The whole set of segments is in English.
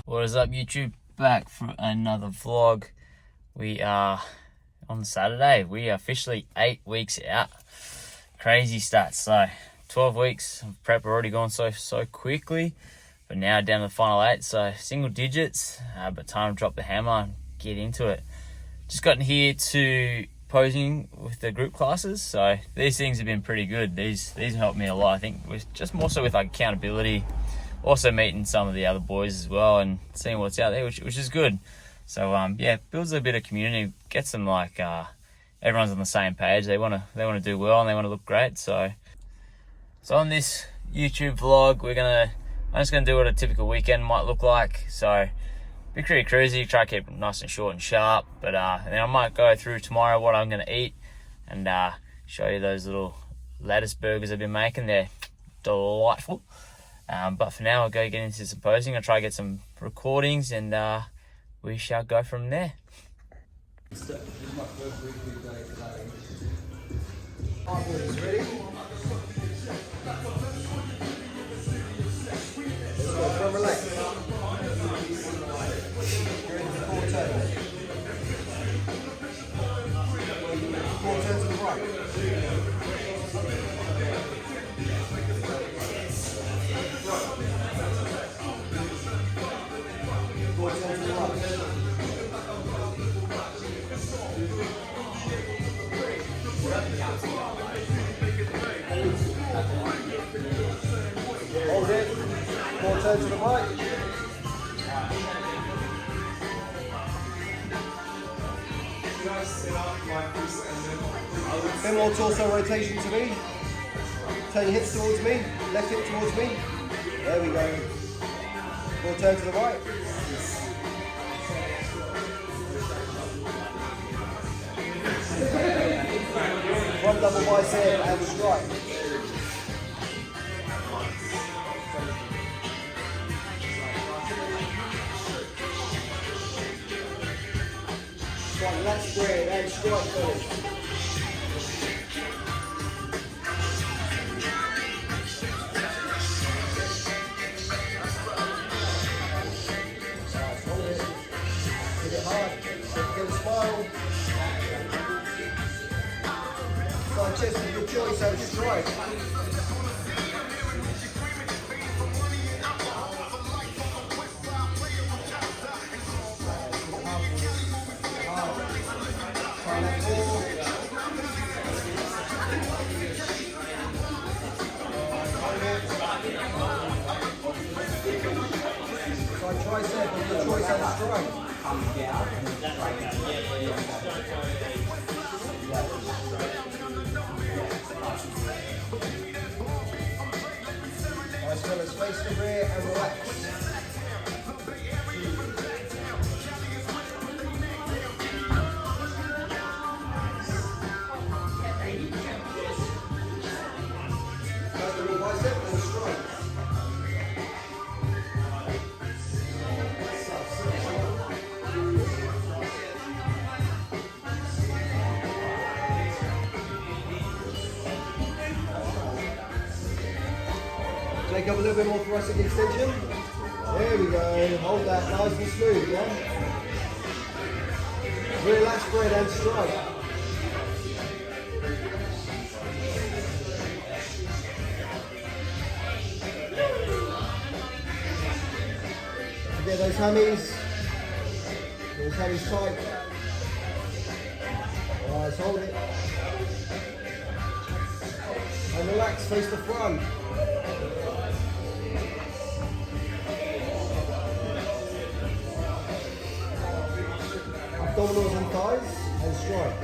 What is up, YouTube? Back for another vlog. We are on Saturday. We are officially 8 weeks out. Crazy stats. So 12 weeks of prep already gone so quickly, but now down to the final 8. So single digits, but time to drop the hammer and get into it. Just gotten here to posing with the group classes. So these things have been pretty good. These have helped me a lot. I think with just more so with like accountability. Also meeting some of the other boys as well and seeing what's out there, which is good. So yeah, builds a bit of community, gets them like everyone's on the same page. They wanna do well and they wanna look great. So on this YouTube vlog, I'm just gonna do what a typical weekend might look like. So be pretty cruisy, try to keep it nice and short and sharp. But then I might go through tomorrow what I'm gonna eat and show you those little lettuce burgers I've been making. They're delightful. But for now, I'll go get into some posing. I'll try to get some recordings and we shall go from there. This is my first weekly day today. Ready? Let's go, from relax. You're into 4 turns. 4 turns to the right. Hold it. 4 turns to the right. 10 more torso rotation to me. Turn your hips towards me. Left hip towards me. There we go. 4 turns to the right. Front double bicep and strike. Strike, lat spread and strike first. Hold it. Hit it hard. Get a spiral. Side chest is your choice and strike. Side tricep is your choice and strike. Nice fellas, face the rear and relax. First of all, bicep and strike. Take up a little bit more thoracic extension. There we go. Hold that nice and smooth, yeah? Rear lat spread and strike. Get those hammies. Those hammies tight. Alright, let's hold it. And relax, face the front. Abdominals and thighs and strike.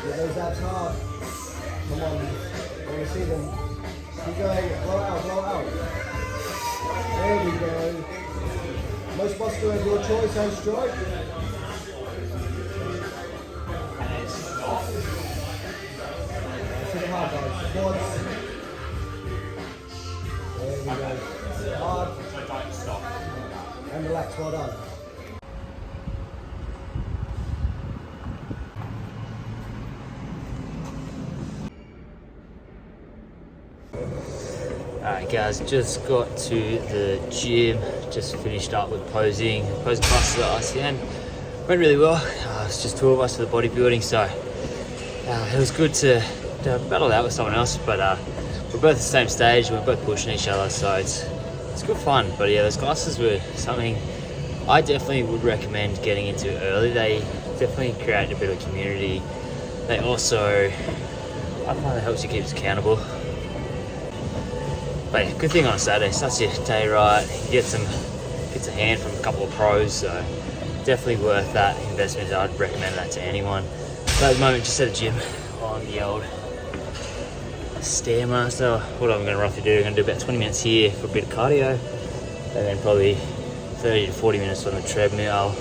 Get those abs hard. Come on, I want to see them. Keep going, blow out, blow out. There we go. Most muscular of your choice and strike. Hit it hard, guys. Quads. There we go. Hard. And relax, well done. Alrighty guys, just got to the gym, just finished up with posing classes at ICN. Went really well. It's just two of us for the bodybuilding, so it was good to battle out with someone else, but we're both at the same stage, we're both pushing each other, so it's good fun. But yeah, those classes were something I definitely would recommend getting into early. They definitely create a bit of community. They also, I find it helps you keep us accountable. But yeah, good thing on a Saturday, starts your day right, you get a hand from a couple of pros, so definitely worth that investment. I'd recommend that to anyone. So at the moment, just at the gym on the old Stairmaster. What I'm going to roughly do, I'm going to do about 20 minutes here for a bit of cardio, and then probably 30 to 40 minutes on the treadmill.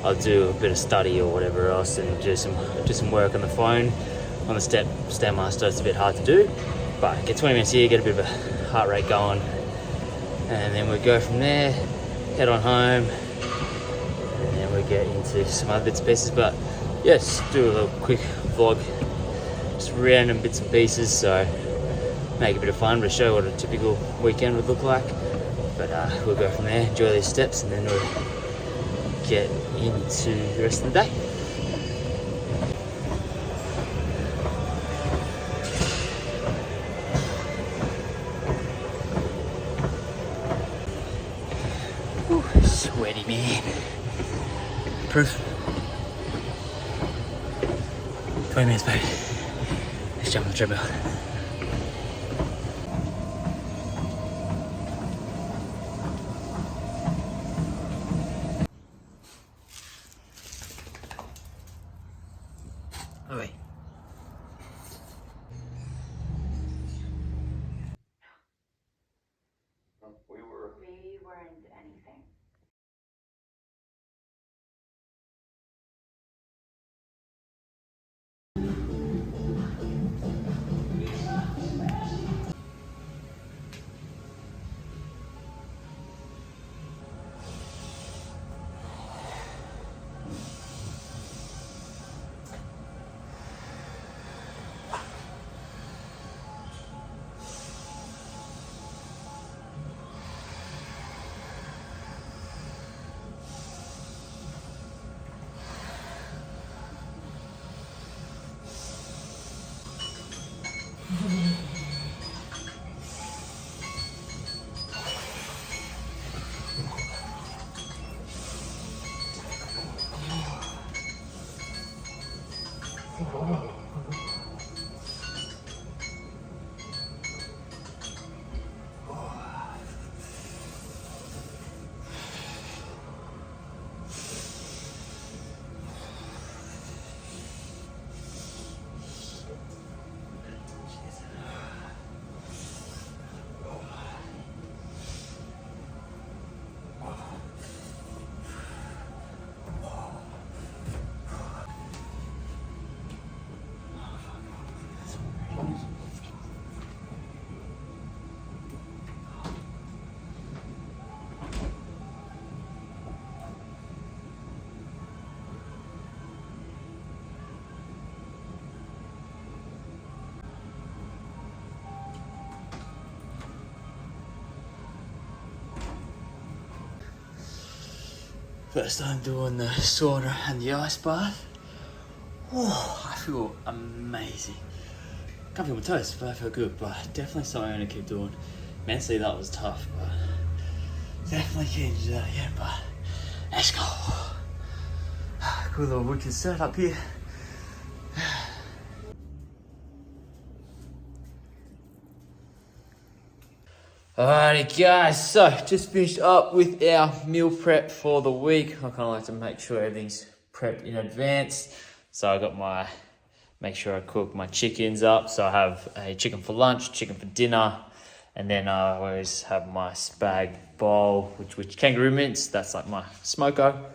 I'll do a bit of study or whatever else, and do some work on the phone. On the Stairmaster, it's a bit hard to do, but get 20 minutes here, get a bit of a heart rate going, and then we go from there, head on home, and then we get into some other bits and pieces. But yes, do a little quick vlog, just random bits and pieces, so make a bit of fun, but show what a typical weekend would look like. But we'll go from there, enjoy these steps, and then we'll get into the rest of the day. Sweaty man. Proof. 20 minutes, baby. Let's jump on the treadmill. Oi. We weren't anything. First time doing the sauna and the ice bath. Oh, I feel amazing. Can't feel my toes, but I feel good. But definitely something I'm gonna keep doing. Mentally, that was tough, but definitely can't do that again. But let's go. Good little wicked set up here. Alrighty guys, so just finished up with our meal prep for the week. I kind of like to make sure everything's prepped in advance. So I got make sure I cook my chickens up. So I have a chicken for lunch, chicken for dinner, and then I always have my spag bowl, which kangaroo mince, that's like my smoko.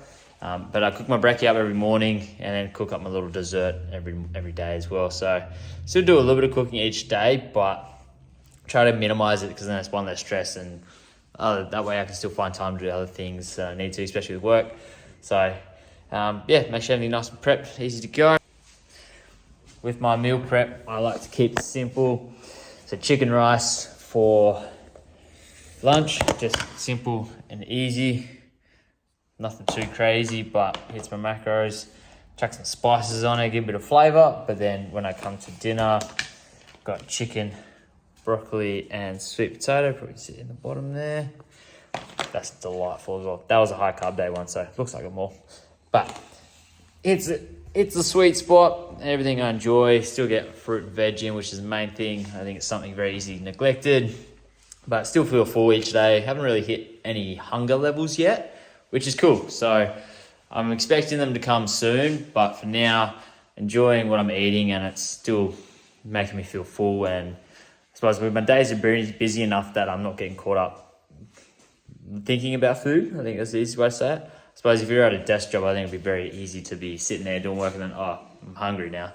But I cook my brekkie up every morning and then cook up my little dessert every day as well. So still do a little bit of cooking each day, but try to minimize it because then it's one less stress, and that way I can still find time to do other things that I need to, especially with work. So yeah, make sure everything nice and prepped, easy to go. With my meal prep, I like to keep it simple. So chicken rice for lunch, just simple and easy. Nothing too crazy, but hits my macros. Chuck some spices on it, give a bit of flavour. But then when I come to dinner, got chicken, broccoli, and sweet potato. Probably sit in the bottom there. That's delightful as well. That was a high carb day one, so it looks like a more. But it's a sweet spot. Everything I enjoy. Still get fruit and veg in, which is the main thing. I think it's something very easily neglected. But still feel full each day. Haven't really hit any hunger levels yet, which is cool. So I'm expecting them to come soon. But for now, enjoying what I'm eating, and it's still making me feel full. And I suppose my days are busy enough that I'm not getting caught up thinking about food. I think that's the easy way to say it. I suppose if you're at a desk job, I think it'd be very easy to be sitting there doing work and then, oh, I'm hungry now.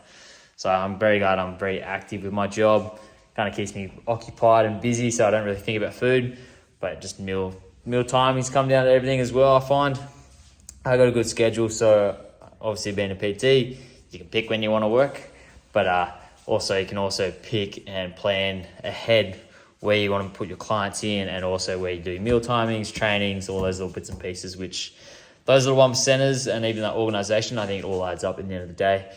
So I'm very glad I'm very active with my job. Kind of keeps me occupied and busy, so I don't really think about food. But just meal timings come down to everything as well, I find. I got a good schedule, so obviously being a PT, you can pick when you want to work. But also you can also pick and plan ahead where you want to put your clients in, and also where you do meal timings, trainings, all those little bits and pieces, which those little 1%ers and even that organisation, I think it all adds up at the end of the day.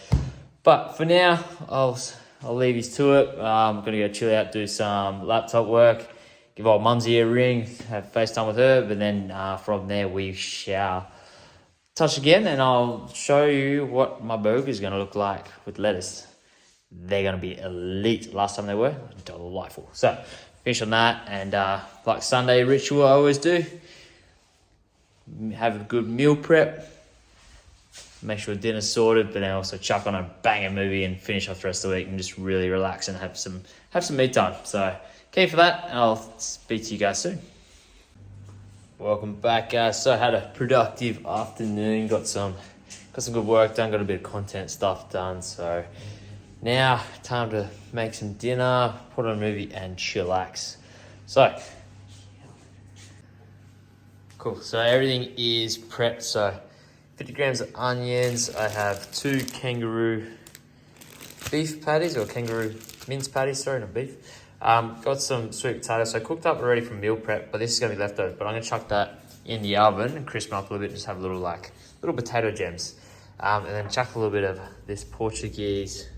But for now, I'll leave you to it. I'm going to go chill out, do some laptop work, give old Mumsy a ring, have FaceTime with her, but then from there we shall touch again, and I'll show you what my burger is going to look like with lettuce. They're going to be elite. Last time they were delightful. So finish on that, and like Sunday ritual I always do, have a good meal prep, make sure dinner's sorted, but then also chuck on a banger movie and finish off the rest of the week and just really relax and have some me time. So keen for that, and I'll speak to you guys soon. Welcome back, guys. So I had a productive afternoon, got some good work done, got a bit of content stuff done. So now time to make some dinner, put on a movie and chillax. So cool. So everything is prepped. So 50 grams of onions. I have 2 kangaroo beef patties, or kangaroo mince patties, sorry, not beef. Got some sweet potatoes, so cooked up already from meal prep, but this is going to be leftovers. But I'm going to chuck that in the oven and crisp them up a little bit, just have little potato gems. And then chuck a little bit of this Portuguese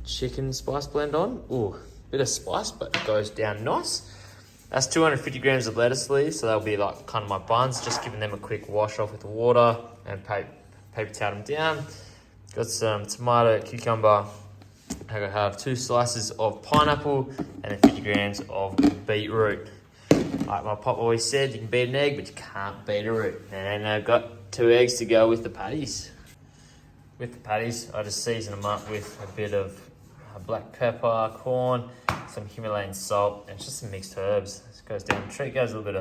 chicken spice blend on. Ooh, bit of spice, but it goes down nice. That's 250 grams of lettuce leaves, so that'll be like kind of my buns, just giving them a quick wash off with the water and paper towel them down. Got some tomato, cucumber. I have 2 slices of pineapple and then 50 grams of beetroot. Like my pop always said, you can beat an egg, but you can't beat a root. And I've got 2 eggs to go with the patties. With the patties, I just season them up with a bit of black pepper, corn, some Himalayan salt, and just some mixed herbs. This goes down the tree, goes a little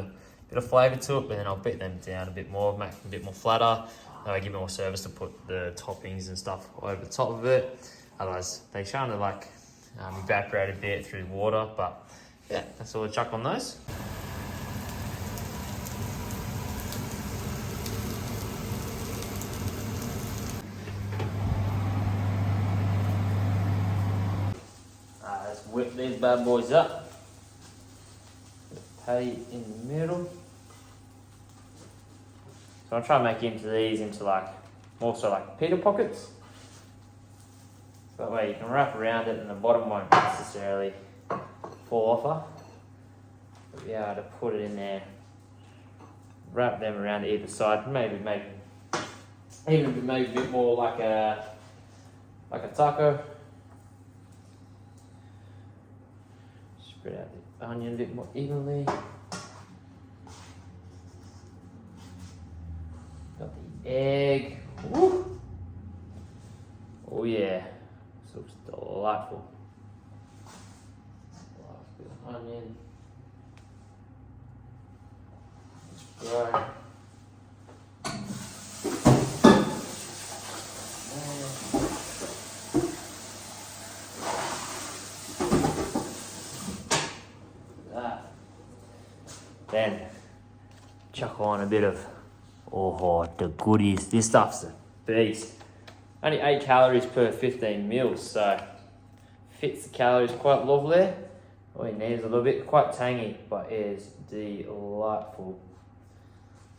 bit of flavour to it, but then I'll beat them down a bit more, make them a bit more flatter. That way give me more service to put the toppings and stuff over the top of it. Otherwise, they kind of like evaporate a bit through water, but yeah, that's all I chuck on those. Let's whip these bad boys up. Patty in the middle. So I'm trying to make these into like more so like pita pockets. So that way you can wrap around it and the bottom won't necessarily fall off her. But be able to put it in there, wrap them around either side, maybe make a bit more like a taco. Spread out the onion a bit more evenly. Got the egg. Woo! Oh yeah, this looks delightful. Last bit of onion. Let's fry. Then chuck on a bit of the goodies. This stuff's a beast. Only 8 calories per 15 mils, so fits the calories quite lovely. All you need is a little bit, quite tangy, but is delightful.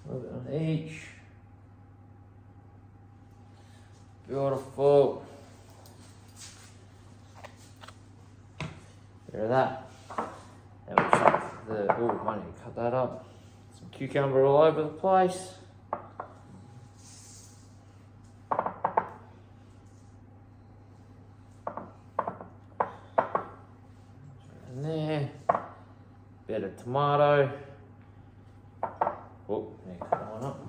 A little bit on each. Beautiful. Bit of that. And we'll chuck the, oh, I need to cut that up. Some cucumber all over the place. And there. Bit of tomato. Oh, need to cut that one up.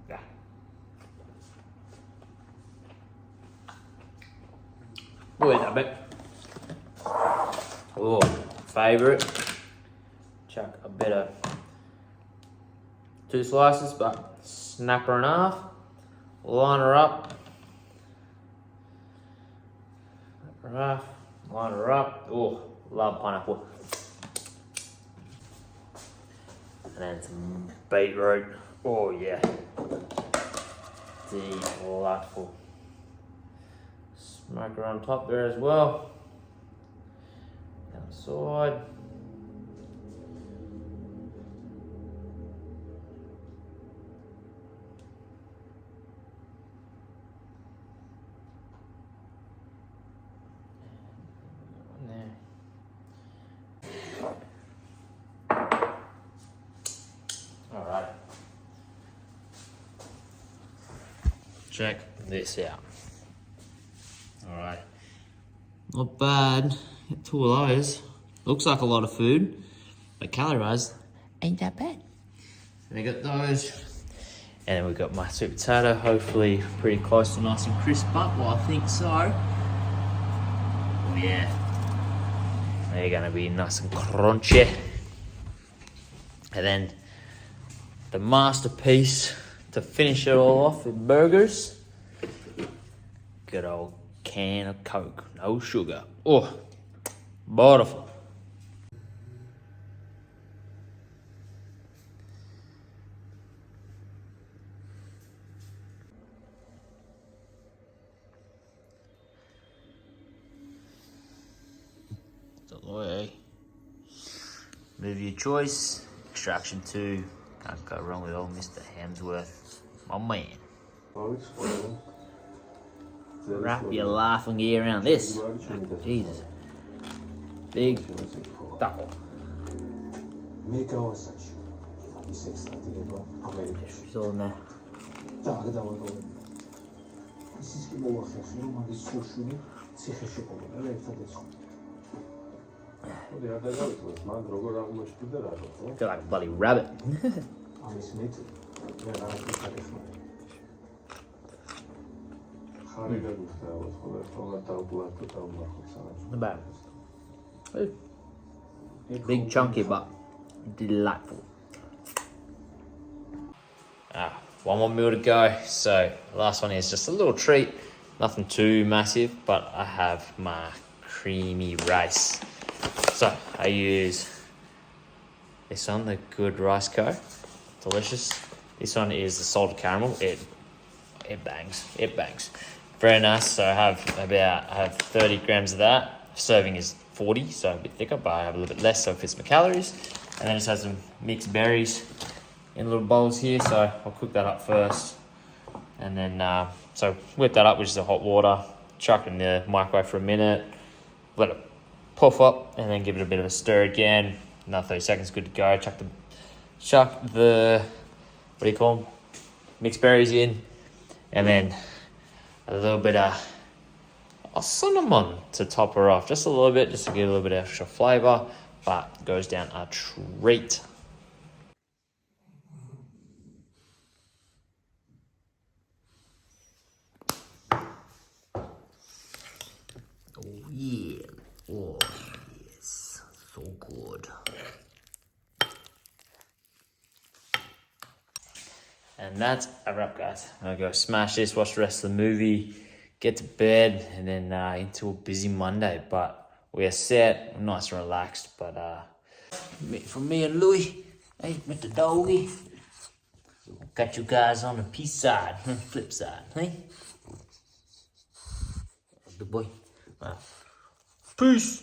Yeah. We'll eat that bit. Oh, favourite. Chuck a bit of 2 slices, but snap her in half. Line her up. Snap her half. Line her up. Oh, love pineapple. And then some beetroot. Oh yeah. Delightful. Smoker on top there as well. Down the side. Alright. Check this out. Alright. Not bad. 2 of those. Looks like a lot of food, but calorie-wise, ain't that bad. So we got those. And then we've got my sweet potato, hopefully pretty close to nice and crisp up. Well, I think so. Oh yeah. They're gonna be nice and crunchy. And then the masterpiece to finish it all off with burgers. Good old can of Coke, no sugar. Oh, beautiful. Deloy. Movie your choice. Extraction 2. Can't go wrong with old Mr. Hemsworth. My man. Wrap your laughing gear around this. Jesus. Big double. She's all in there. Feel like a bloody rabbit. Not bad. Big chunky but delightful. One more meal to go. So last one is just a little treat. Nothing too massive, but I have my creamy rice. So I use this one, the Good Rice Co. Delicious. This one is the salted caramel. It bangs. It bangs. Very nice. So I have 30 grams of that. Serving is 40, so a bit thicker, but I have a little bit less, so it fits my calories. And then just have some mixed berries in little bowls here. So I'll cook that up first, and then so whip that up with just the hot water. Chuck it in the microwave for a minute. Let it puff up, and then give it a bit of a stir again. Another 30 seconds, good to go. Chuck the what do you call them? Mixed berries in, and then a little bit of cinnamon to top her off, just a little bit, just to get a little bit of extra flavour, but goes down a treat. Oh yeah, oh yes, so good. And that's a wrap, guys. I'm gonna go smash this, watch the rest of the movie, get to bed, and then into a busy Monday. But we are set. We're nice and relaxed. But from me and Louis, hey, with the doggy. Got you guys on the peace side, flip side, hey? Good boy. Peace.